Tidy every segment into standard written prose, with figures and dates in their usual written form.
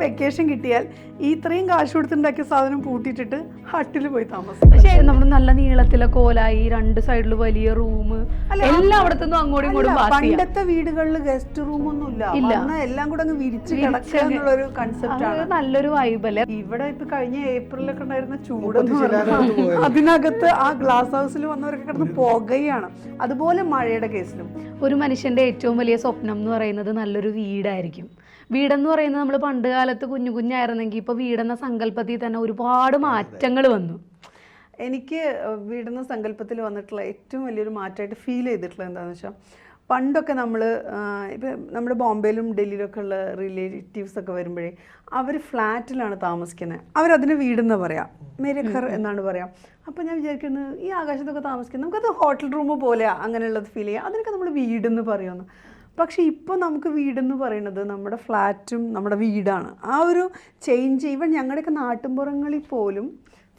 Vacation കിട്ടിയാൽ ഈ ഇത്രയും കാശ് കൊടുത്തുണ്ടാക്കിയ സാധനം പൂട്ടിയിട്ടിട്ട് ഹട്ടിൽ പോയി താമസിക്കും. പക്ഷേ നമ്മൾ നല്ല നീളത്തിലെ കോലായി, രണ്ട് സൈഡിൽ വലിയ റൂം, എല്ലാം അവിടത്തെ അങ്ങോട്ടും ഇങ്ങോട്ടും. പണ്ടത്തെ വീടുകളിൽ ഗസ്റ്റ് റൂം ഒന്നും ഇല്ല, എല്ലാം കൂടെ അങ്ങ് വിരിച്ച് കിടക്കുക എന്നുള്ളൊരു കൺസെപ്റ്റ് ആണ്. നല്ലൊരു വൈബല്ലേ. ഇവിടെ ഇപ്പൊ കഴിഞ്ഞ ഏപ്രിലൊക്കെ ഉണ്ടായിരുന്ന ചൂടെന്ന് പറഞ്ഞാൽ അതിനകത്ത് ആ ഗ്ലാസ് ഹൗസിൽ വന്നവരൊക്കെ കിടന്ന് പുകയാണ്. അതുപോലെ മഴയുടെ കേസിലും ഒരു മനുഷ്യന്റെ ഏറ്റവും വലിയ സ്വപ്നം എന്ന് പറയുന്നത് നല്ലൊരു വീടായിരിക്കും. വീടെന്ന് പറയുന്നത് നമ്മൾ പണ്ട് കാലത്ത് കുഞ്ഞു കുഞ്ഞായിരുന്നെങ്കിൽ ഇപ്പോൾ വീടെന്ന സങ്കല്പത്തിൽ തന്നെ ഒരുപാട് മാറ്റങ്ങൾ വന്നു. എനിക്ക് വീടെന്ന സങ്കല്പത്തിൽ വന്നിട്ടുള്ള ഏറ്റവും വലിയൊരു മാറ്റമായിട്ട് ഫീൽ ചെയ്തിട്ടുള്ളത് എന്താണെന്ന് വെച്ചാൽ, പണ്ടൊക്കെ നമ്മൾ ഇപ്പം നമ്മുടെ ബോംബെയിലും ഡൽഹിയിലൊക്കെ ഉള്ള റിലേറ്റീവ്സൊക്കെ വരുമ്പോഴേ അവർ ഫ്ലാറ്റിലാണ് താമസിക്കുന്നത്. അവരതിന് വീടെന്ന് പറയാം, മേരെ ഘർ എന്നാണ് പറയാം. അപ്പോൾ ഞാൻ വിചാരിക്കുന്നത് ഈ ആകാശത്തൊക്കെ താമസിക്കുന്നത് നമുക്കത് ഹോട്ടൽ റൂം പോലെയാണ് അങ്ങനെയുള്ളത് ഫീൽ ചെയ്യുക, അതിനൊക്കെ നമ്മൾ വീടെന്ന് പറയുമെന്ന്. പക്ഷേ ഇപ്പോൾ നമുക്ക് വീടെന്ന് പറയുന്നത് നമ്മുടെ ഫ്ലാറ്റും നമ്മുടെ വീടാണ്. ആ ഒരു ചേഞ്ച് ഈവൻ ഞങ്ങളുടെയൊക്കെ നാട്ടിൻപുറങ്ങളിൽ പോലും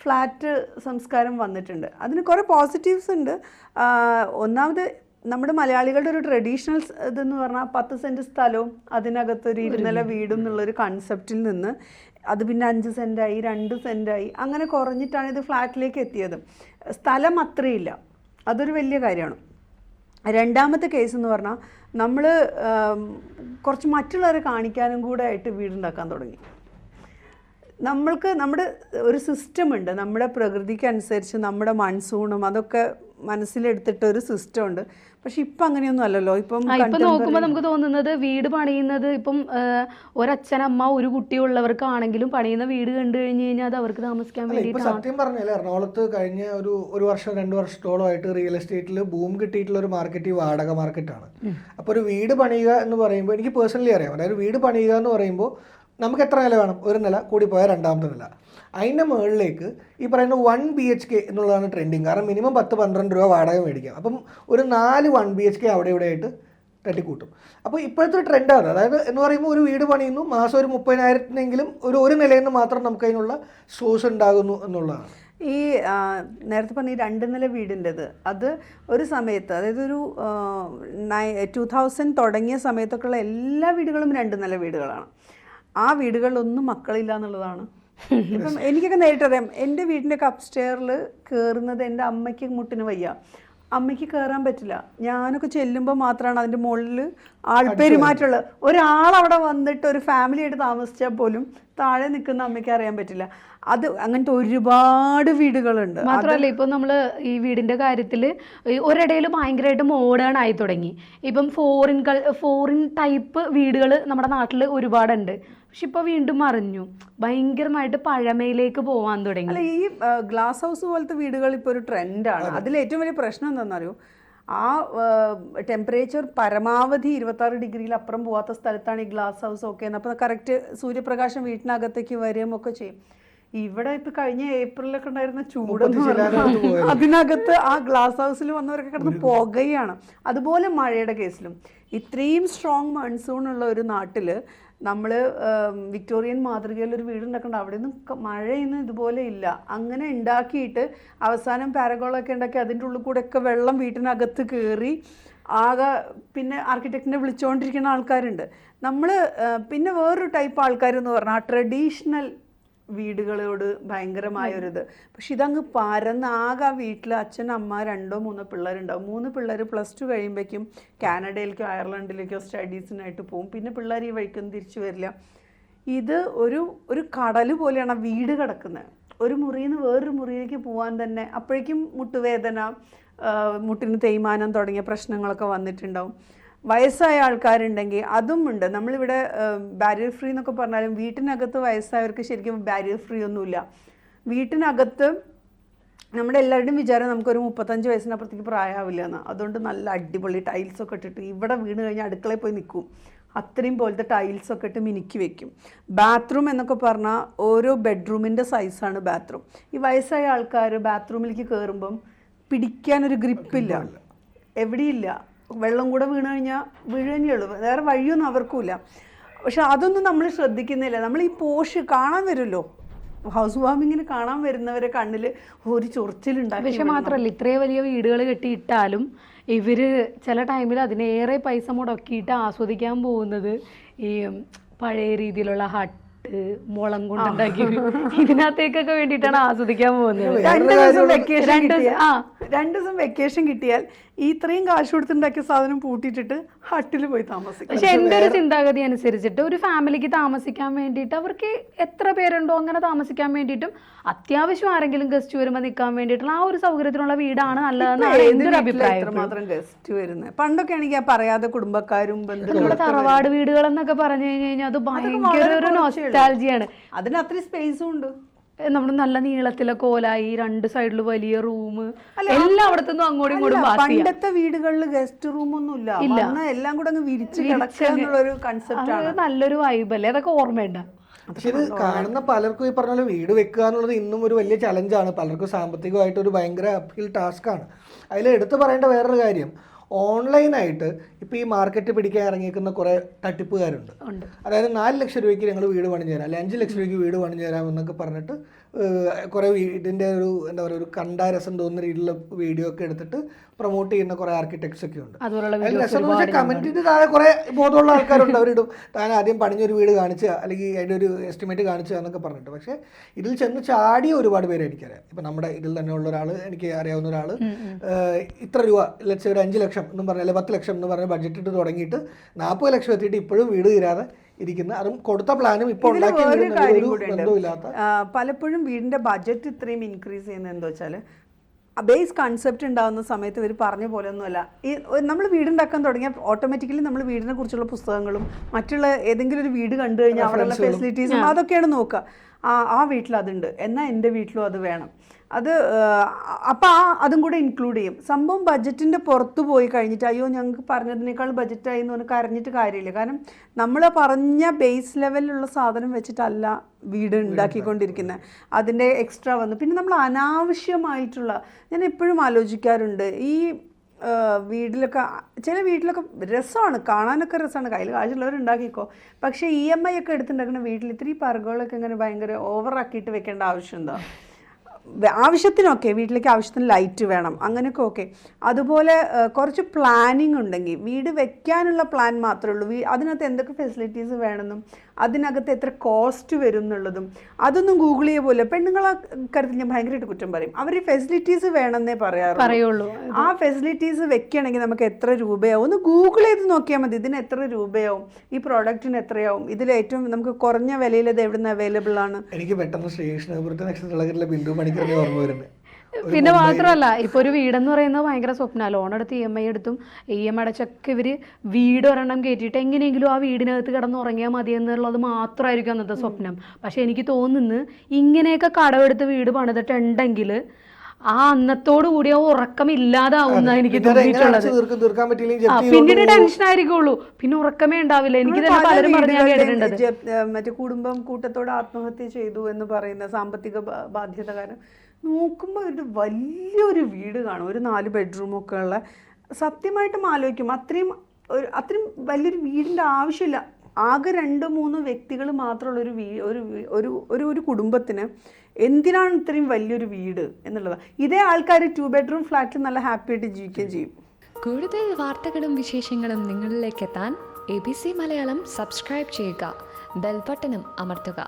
ഫ്ലാറ്റ് സംസ്കാരം വന്നിട്ടുണ്ട്. അതിന് കുറേ പോസിറ്റീവ്സ് ഉണ്ട്. ഒന്നാമത് നമ്മുടെ മലയാളികളുടെ ഒരു ട്രഡീഷണൽ ഇതെന്ന് പറഞ്ഞാൽ 10 സെൻറ്റ് സ്ഥലവും അതിനകത്തൊരു 2 നില വീടും എന്നുള്ളൊരു കൺസെപ്റ്റിൽ നിന്ന് അത് പിന്നെ 5 സെൻറ്റായി 2 സെൻറ്റായി അങ്ങനെ കുറഞ്ഞിട്ടാണ് ഇത് ഫ്ലാറ്റിലേക്ക് എത്തിയത്. സ്ഥലം അത്രയില്ല, അതൊരു വലിയ കാര്യമാണ്. രണ്ടാമത്തെ കേസ് എന്ന് പറഞ്ഞാൽ നമ്മൾ കുറച്ച് മറ്റുള്ളവരെ കാണിക്കാനും കൂടെ ആയിട്ട് വീടുണ്ടാക്കാൻ തുടങ്ങി. നമ്മൾക്ക് നമ്മുടെ ഒരു സിസ്റ്റം ഉണ്ട്, നമ്മുടെ പ്രകൃതിക്ക് അനുസരിച്ച് നമ്മുടെ മൺസൂണും അതൊക്കെ മനസ്സിലെടുത്തിട്ട് ഒരു സിസ്റ്റം ഉണ്ട്. പക്ഷെ ഇപ്പം അങ്ങനെയൊന്നും അല്ലല്ലോ. ഇപ്പം നോക്കുമ്പോൾ നമുക്ക് തോന്നുന്നത് വീട് പണിയുന്നത് ഇപ്പം ഒരച്ഛനമ്മ ഒരു കുട്ടിയുള്ളവർക്കാണെങ്കിലും പണിയുന്ന വീട് കണ്ടു കഴിഞ്ഞ് കഴിഞ്ഞാൽ അത് അവർക്ക് താമസിക്കാൻ വേണ്ടിയിട്ട്. സത്യം പറഞ്ഞാൽ എറണാകുളത്ത് കഴിഞ്ഞ ഒരു വർഷം 2 വർഷത്തോളമായിട്ട് റിയൽ എസ്റ്റേറ്റിൽ ബൂം കിട്ടിയിട്ടുള്ള ഒരു മാർക്കറ്റ് ഈ വാടക മാർക്കറ്റാണ്. അപ്പോൾ ഒരു വീട് പണിയുക എന്ന് പറയുമ്പോൾ എനിക്ക് പേഴ്സണലി അറിയാം, അതായത് വീട് പണിയുക എന്ന് പറയുമ്പോൾ നമുക്ക് എത്ര നില വേണം? 1 നില, കൂടിപ്പോയാൽ 2ാമത്തെ നില. അതിൻ്റെ മുകളിലേക്ക് ഈ പറയുന്ന 1 BHK എന്നുള്ളതാണ് ട്രെൻഡിങ്. കാരണം മിനിമം 10-12 രൂപ വാടക മേടിക്കാം. അപ്പം ഒരു 4 1 BHK അവിടെ ഇവിടെ ആയിട്ട് തട്ടിക്കൂട്ടും. അപ്പോൾ ഇപ്പോഴത്തെ ട്രെൻഡാണ്. അതായത് എന്ന് പറയുമ്പോൾ ഒരു വീട് പണിയുന്നു, മാസം ഒരു 30,000-നെങ്കിലും ഒരു നിലയിൽ നിന്ന് മാത്രം നമുക്ക് അതിനുള്ള സോഴ്സ് ഉണ്ടാകുന്നു എന്നുള്ളതാണ്. ഈ നേരത്തെ പറഞ്ഞ ഈ 2 നില വീടിൻ്റെത് അത് ഒരു സമയത്ത്, അതായത് ഒരു 2000 തുടങ്ങിയ സമയത്തൊക്കെയുള്ള എല്ലാ വീടുകളും 2 നില വീടുകളാണ്. ആ വീടുകളിലൊന്നും മക്കളില്ല എന്നുള്ളതാണ്. ഇപ്പം എനിക്കൊക്കെ നേരിട്ടറിയാം. എൻ്റെ വീടിൻ്റെയൊക്കെ അപ്സ്റ്റെയറിൽ കയറുന്നത് എൻ്റെ അമ്മയ്ക്ക് മുട്ടിന് വയ്യ, അമ്മയ്ക്ക് കയറാൻ പറ്റില്ല. ഞാനൊക്കെ ചെല്ലുമ്പോൾ മാത്രമാണ് അതിൻ്റെ മുകളിൽ ആൾപ്പെരുമാറ്റമുള്ളത്. ഒരാളവിടെ വന്നിട്ട് ഒരു ഫാമിലി ആയിട്ട് താമസിച്ചാൽ പോലും താഴെ നിൽക്കുന്ന അമ്മയ്ക്ക് അറിയാൻ പറ്റില്ല. അത് അങ്ങനത്തെ ഒരുപാട് വീടുകളുണ്ട്. മാത്രമല്ല ഇപ്പോൾ നമ്മൾ ഈ വീടിൻ്റെ കാര്യത്തിൽ ഒരിടയിൽ ഭയങ്കരമായിട്ട് മോഡേൺ ആയി തുടങ്ങി. ഇപ്പം ഫോറിൻ ടൈപ്പ് വീടുകൾ നമ്മുടെ നാട്ടിൽ ഒരുപാടുണ്ട്. പക്ഷെ ഇപ്പോൾ വീണ്ടും മറിഞ്ഞു, ഭയങ്കരമായിട്ട് പഴമയിലേക്ക് പോകാൻ തുടങ്ങി. അല്ല, ഈ ഗ്ലാസ് ഹൗസ് പോലത്തെ വീടുകൾ ഇപ്പോൾ ഒരു ട്രെൻഡാണ്. അതിൽ ഏറ്റവും വലിയ പ്രശ്നം എന്താണെന്നറിയോ, ആ ടെമ്പറേച്ചർ പരമാവധി 26 ഡിഗ്രിയിൽ അപ്പുറം പോകാത്ത സ്ഥലത്താണ് ഈ ഗ്ലാസ് ഹൗസ് ഒക്കെ. അപ്പോൾ കറക്റ്റ് സൂര്യപ്രകാശം വീട്ടിനകത്തേക്ക് വരികയും ഒക്കെ ചെയ്യും. ഇവിടെ ഇപ്പൊ കഴിഞ്ഞ ഏപ്രിലൊക്കെ ഉണ്ടായിരുന്ന ചൂടെന്ന് പറഞ്ഞാൽ അതിനകത്ത് ആ ഗ്ലാസ് ഹൗസിൽ വന്നവരൊക്കെ കിടന്ന് പുകയാണ്. അതുപോലെ മഴയുടെ കേസിലും ഇത്രയും സ്ട്രോങ് മൺസൂൺ ഉള്ള ഒരു നാട്ടിൽ നമ്മൾ വിക്ടോറിയൻ മാതൃകയിൽ ഒരു വീടുണ്ടാക്കണ്ട. അവിടെ ഒന്നും മഴയൊന്നും ഇതുപോലെ ഇല്ല. അങ്ങനെ ഉണ്ടാക്കിയിട്ട് അവസാനം പാരഗോളൊക്കെ ഉണ്ടാക്കി അതിൻ്റെ ഉള്ളിൽ കൂടെ ഒക്കെ വെള്ളം വീട്ടിനകത്ത് കയറി ആകെ പിന്നെ ആർക്കിടെക്റ്റിനെ വിളിച്ചുകൊണ്ടിരിക്കുന്ന ആൾക്കാരുണ്ട്. നമ്മൾ പിന്നെ വേറൊരു ടൈപ്പ് ആൾക്കാരെന്ന് പറഞ്ഞാൽ ട്രഡീഷണൽ വീടുകളോട് ഭയങ്കരമായൊരിത്. പക്ഷെ ഇതങ്ങ് പരന്നാകെ വീട്ടിൽ അച്ഛൻ അമ്മ 2-3 പിള്ളേരുണ്ടാവും. 3 പിള്ളേർ +2 കഴിയുമ്പോഴേക്കും കാനഡയിലേക്കോ അയർലൻഡിലേക്കോ സ്റ്റഡീസിനായിട്ട് പോകും. പിന്നെ പിള്ളേർ ഈ വഴിക്കൊന്നും തിരിച്ചു വരില്ല. ഇത് ഒരു കടൽ പോലെയാണ് വീട് കിടക്കുന്നത്. ഒരു മുറിയിൽ നിന്ന് വേറൊരു മുറിയിലേക്ക് പോകാൻ തന്നെ അപ്പോഴേക്കും മുട്ടുവേദന, മുട്ടിന് തേയ്മാനം തുടങ്ങിയ പ്രശ്നങ്ങളൊക്കെ വന്നിട്ടുണ്ടാവും. വയസ്സായ ആൾക്കാരുണ്ടെങ്കിൽ അതും ഉണ്ട്. നമ്മളിവിടെ ബാരിയർ ഫ്രീ എന്നൊക്കെ പറഞ്ഞാലും വീട്ടിനകത്ത് വയസ്സായവർക്ക് ശരിക്കും ബാരിയർ ഫ്രീ ഒന്നുമില്ല. വീട്ടിനകത്ത് നമ്മുടെ എല്ലാവരുടെയും വിചാരം നമുക്കൊരു 35 വയസ്സിനപ്പുറത്തേക്ക് പ്രായമാവില്ല എന്ന്. അതുകൊണ്ട് നല്ല അടിപൊളി ടൈൽസൊക്കെ ഇട്ടിട്ട് ഇവിടെ വീണ് കഴിഞ്ഞാൽ അടുക്കളയിൽ പോയി നിൽക്കും. അത്രയും പോലത്തെ ടൈൽസൊക്കെ ഇട്ട് മിനുക്കി വെക്കും. ബാത്റൂം എന്നൊക്കെ പറഞ്ഞാൽ ഓരോ ബെഡ്റൂമിൻ്റെ സൈസാണ് ബാത്റൂം. ഈ വയസ്സായ ആൾക്കാർ ബാത്റൂമിലേക്ക് കയറുമ്പം പിടിക്കാനൊരു ഗ്രിപ്പില്ല, എവിടെയില്ല. വെള്ളം കൂടെ വീണ് കഴിഞ്ഞാൽ വീഴുകയുള്ളൂ, വേറെ വഴിയൊന്നും അവർക്കുമില്ല. പക്ഷെ അതൊന്നും നമ്മൾ ശ്രദ്ധിക്കുന്നില്ല. നമ്മൾ ഈ പോഷ് കാണാൻ വരുമല്ലോ, ഹൗസ് വാമിങ്ങിന് കാണാൻ വരുന്നവരെ കണ്ണിൽ ഒരു ചൊറിച്ചിലുണ്ടാകും. പക്ഷെ മാത്രമല്ല, ഇത്രയും വലിയ വീടുകൾ കെട്ടിയിട്ടാലും ഇവർ ചില ടൈമിൽ അതിനേറെ പൈസ മുടക്കിയിട്ട് ആസ്വദിക്കാൻ പോകുന്നത് ഈ പഴയ രീതിയിലുള്ള പുട്ട്, മുളം കൊണ്ടുണ്ടാക്കി ഇതിനകത്തേക്കൊക്കെ വേണ്ടിയിട്ടാണ് ആസ്വദിക്കാൻ പോകുന്നത്. രണ്ട് ദിവസം വെക്കേഷൻ രണ്ട് കിട്ടിയാൽ ആ 2 ദിവസം വെക്കേഷൻ കിട്ടിയാൽ ഇത്രയും കാശ് കൊടുത്തുണ്ടാക്കിയ സാധനം പൂട്ടിയിട്ടിട്ട് ഹട്ടിൽ പോയി താമസിക്കും. പക്ഷെ എൻ്റെ ഒരു ചിന്താഗതി അനുസരിച്ചിട്ട് ഒരു ഫാമിലിക്ക് താമസിക്കാൻ വേണ്ടിയിട്ട് അവർക്ക് എത്ര പേരുണ്ടോ അങ്ങനെ താമസിക്കാൻ വേണ്ടിയിട്ടും അത്യാവശ്യം ആരെങ്കിലും ഗസ്റ്റ് വരുമ്പോൾ നിൽക്കാൻ വേണ്ടിയിട്ടുള്ള ആ ഒരു സൗകര്യത്തിനുള്ള വീടാണ് നല്ലതെന്നാണ് എൻ്റെ ഒരു അഭിപ്രായം. മാത്രം ഗസ്റ്റ് വരുന്നത് പണ്ടൊക്കെ ആണെങ്കിൽ പറയാതെ കുടുംബക്കാരും നമ്മുടെ ബന്ധുക്കളും തറവാട് വീടുകൾ എന്നൊക്കെ പറഞ്ഞു കഴിഞ്ഞാൽ അത് ഭയങ്കര ഒരു നൊസ്റ്റാൾജിയാണ്. അതിന് അത്രയും സ്പേസും ഉണ്ട്. നമ്മുടെ നല്ല നീളത്തിലെ കോലായി, 2 സൈഡിൽ വലിയ റൂം, എല്ലായിടത്തുനിന്നും അങ്ങോട്ടും ഇങ്ങോട്ടും പാസ് ചെയ്യാം. പണ്ടത്തെ വീടുകളിൽ ഗസ്റ്റ് റൂം ഒന്നും ഇല്ല. എല്ലാം കൂടെ അങ്ങ് വിരിച്ച് കിടക്കുക എന്നുള്ളൊരു കൺസെപ്റ്റ് ആണ്. നല്ലൊരു വൈബ് അല്ലേ? അതൊക്കെ ഓർമ്മയുണ്ട. പക്ഷെ ഇത് കാണുന്ന പലർക്കും ഈ പറഞ്ഞ പോലെ വീട് വെക്കുക എന്നുള്ളത് ഇന്നും ഒരു വലിയ ചലഞ്ചാണ്. പലർക്കും സാമ്പത്തികമായിട്ട് ഒരു ഭയങ്കര അപ്ഹിൽ ടാസ്ക്കാണ്. അതിൽ എടുത്തു പറയേണ്ട വേറൊരു കാര്യം, ഓൺലൈനായിട്ട് ഇപ്പോൾ ഈ മാർക്കറ്റ് പിടിക്കാൻ ഇറങ്ങിയിരിക്കുന്ന കുറേ തട്ടിപ്പുകാരുണ്ട്. അതായത് 4 ലക്ഷം രൂപയ്ക്ക് ഞങ്ങൾ വീട് പണിഞ്ഞു തരാം, അല്ലെങ്കിൽ 5 ലക്ഷം രൂപയ്ക്ക് വീട് പണിഞ്ഞു തരാം എന്നൊക്കെ പറഞ്ഞിട്ട് കുറേ വീടിൻ്റെ ഒരു എന്താ പറയുക ഒരു കണ്ടാരസം തോന്നുന്ന രീതിയിലുള്ള വീഡിയോ ഒക്കെ എടുത്തിട്ട് പ്രൊമോട്ട് ചെയ്യുന്ന കുറേ ആർക്കിടെക്ട്സ് ഒക്കെ ഉണ്ട്. അതിൽ രസം എന്ന് വെച്ചാൽ കമൻറ്റിന് താഴെ കുറേ ബോധമുള്ള ആൾക്കാരുണ്ട്. അവരിടും താൻ ആദ്യം പണിഞ്ഞൊരു വീട് കാണിക്കുക അല്ലെങ്കിൽ അതിൻ്റെ ഒരു എസ്റ്റിമേറ്റ് കാണിക്കുക എന്നൊക്കെ പറഞ്ഞിട്ട്. പക്ഷേ ഇതിൽ ചെന്ന് ചാടിയ ഒരുപാട് പേരെ എനിക്കറിയാം. ഇപ്പം നമ്മുടെ ഇതിൽ തന്നെയുള്ള ഒരാൾ, എനിക്ക് അറിയാവുന്ന ഒരാൾ, ഇത്ര രൂപ ലക്ഷം ഒരു 5 ലക്ഷം എന്നും പറഞ്ഞാൽ 10 ലക്ഷം എന്ന് പറഞ്ഞ് ബഡ്ജറ്റ് ഇട്ട് തുടങ്ങിയിട്ട് 40 ലക്ഷം എത്തിയിട്ട് ഇപ്പോഴും വീട് തീരാതെ ഇരിക്കുന്ന, അതും കൊടുത്ത പ്ലാനും ഇപ്പോൾ ബന്ധമില്ലാത്ത. പലപ്പോഴും വീടിന്റെ ബഡ്ജറ്റ് ഇത്രയും ഇൻക്രീസ് ചെയ്യുന്നത് എന്താ വെച്ചാൽ ബേസ് കൺസെപ്റ്റ് ഉണ്ടാകുന്ന സമയത്ത് ഇവർ പറഞ്ഞ പോലെ ഒന്നുമല്ല. ഈ നമ്മൾ വീടുണ്ടാക്കാൻ തുടങ്ങിയാൽ ഓട്ടോമാറ്റിക്കലി നമ്മൾ വീടിനെ കുറിച്ചുള്ള പുസ്തകങ്ങളും മറ്റുള്ള ഏതെങ്കിലും ഒരു വീട് കണ്ടു കഴിഞ്ഞാൽ അവിടെയുള്ള ഫെസിലിറ്റീസും അതൊക്കെയാണ് നോക്കുക. ആ വീട്ടിൽ അതുണ്ട്, എന്നാൽ എൻ്റെ വീട്ടിലും അത് വേണം. അത് അപ്പോൾ അതും കൂടെ ഇൻക്ലൂഡ് ചെയ്യും. സംഭവം ബഡ്ജറ്റിൻ്റെ പുറത്ത് പോയി കഴിഞ്ഞിട്ട് അയ്യോ ഞങ്ങൾക്ക് പറഞ്ഞതിനേക്കാൾ ബഡ്ജറ്റായി എന്ന് പറഞ്ഞ് കരഞ്ഞിട്ട് കാര്യമില്ല. കാരണം നമ്മൾ പറഞ്ഞ ബേസ് ലെവലിലുള്ള സാധനം വെച്ചിട്ടല്ല വീട് ഉണ്ടാക്കിക്കൊണ്ടിരിക്കുന്നത്. അതിൻ്റെ എക്സ്ട്രാ വന്നു. പിന്നെ നമ്മൾ അനാവശ്യമായിട്ടുള്ള, ഞാൻ എപ്പോഴും ആലോചിക്കാറുണ്ട്, ഈ വീട്ടിലൊക്കെ ചില വീട്ടിലൊക്കെ രസമാണ്, കാണാനൊക്കെ രസമാണ്, കയ്യിൽ കാശുള്ളവർ ഉണ്ടാക്കിക്കോ. പക്ഷേ EMI ഒക്കെ എടുത്തുണ്ടാക്കുന്ന വീട്ടിൽ ഇത്തിരി പറകളൊക്കെ ഇങ്ങനെ ഭയങ്കര ഓവറാക്കിയിട്ട് വെക്കേണ്ട ആവശ്യം എന്താ? ആവശ്യത്തിനൊക്കെ വീട്ടിലേക്ക് ആവശ്യത്തിന് ലൈറ്റ് വേണം, അങ്ങനെയൊക്കെ ഓക്കെ. അതുപോലെ കുറച്ച് പ്ലാനിങ് ഉണ്ടെങ്കിൽ വീട് വെക്കാനുള്ള പ്ലാൻ മാത്രമേ ഉള്ളൂ. അതിനകത്ത് എന്തൊക്കെ ഫെസിലിറ്റീസ് വേണമെന്നും അതിനകത്ത് എത്ര കോസ്റ്റ് വരും എന്നുള്ളതും അതൊന്നും ഗൂഗിൾ ചെയ്യ പോലെ. പെണ്ണുങ്ങളെ കാര്യത്തിൽ ഞാൻ ഭയങ്കരമായിട്ട് കുറ്റം പറയും. അവർ ഫെസിലിറ്റീസ് വേണമെന്നേ പറയുള്ളൂ. ആ ഫെസിലിറ്റീസ് വെക്കുകയാണെങ്കിൽ നമുക്ക് എത്ര രൂപയാവും ഒന്ന് ഗൂഗിൾ ചെയ്ത് നോക്കിയാൽ മതി. ഇതിന് എത്ര രൂപയാവും, ഈ പ്രോഡക്റ്റിന് എത്രയാവും, ഇതിൽ ഏറ്റവും നമുക്ക് കുറഞ്ഞ വിലയിൽ ഇത് എവിടെ നിന്ന് അവൈലബിൾ ആണ്. എനിക്ക് പെട്ടെന്ന് ശ്രീകൃഷ്ണപുരത്തെ നക്ഷത്രത്തിലെ ബിന്ദു മണിക്കറിനെ ഓർമ്മ വരുന്നത്. പിന്നെ മാത്രമല്ല, ഇപ്പൊ ഒരു വീടെന്ന് പറയുന്നത് ഭയങ്കര സ്വപ്നമാണ്. ലോൺ എടുത്ത് EMI എടുത്തും EMI അടച്ചൊക്കെ ഇവര് വീട് ഒരെണ്ണം കയറ്റിയിട്ട് എങ്ങനെയെങ്കിലും ആ വീടിനകത്ത് കിടന്നുറങ്ങിയാൽ മതി എന്നുള്ളത് മാത്രമായിരിക്കും അന്നത്തെ സ്വപ്നം. പക്ഷെ എനിക്ക് തോന്നുന്നു ഇങ്ങനെയൊക്കെ കടമെടുത്ത് വീട് പണിതിട്ടുണ്ടെങ്കിൽ ആ അന്നത്തോടു കൂടി ആ ഉറക്കം ഇല്ലാതാവുന്ന എനിക്ക് തോന്നിയിട്ടുള്ളത്. പിന്നീട് ടെൻഷൻ ആയിരിക്കുള്ളൂ, പിന്നെ ഉറക്കമേ ഉണ്ടാവില്ല. എനിക്ക് തന്നെ പലരും പറഞ്ഞ് ഞാൻ കേട്ടിട്ടുണ്ട്. മറ്റേ കുടുംബം കൂട്ടത്തോടെ ആത്മഹത്യ ചെയ്തു എന്ന് പറയുന്ന സാമ്പത്തിക ബാധ്യത കാരണം നോക്കുമ്പോൾ ഒരു വലിയൊരു വീട് കാണും, ഒരു 4 ബെഡ്റൂമൊക്കെ ഉള്ള. സത്യമായിട്ടും ആലോചിക്കും, അത്രയും വലിയൊരു വീടിൻ്റെ ആവശ്യമില്ല. ആകെ 2-3 വ്യക്തികൾ മാത്രമുള്ള ഒരു കുടുംബത്തിന് എന്തിനാണ് ഇത്രയും വലിയൊരു വീട് എന്നുള്ളത്. ഇതേ ആൾക്കാർ 2 ബെഡ്റൂം ഫ്ലാറ്റിൽ നല്ല ഹാപ്പി ആയിട്ട് ജീവിക്കുകയും ചെയ്യും. കൂടുതൽ വാർത്തകളും വിശേഷങ്ങളും നിങ്ങളിലേക്ക് എത്താൻ ABC മലയാളം സബ്സ്ക്രൈബ് ചെയ്യുക, ബെൽ ബട്ടണും അമർത്തുക.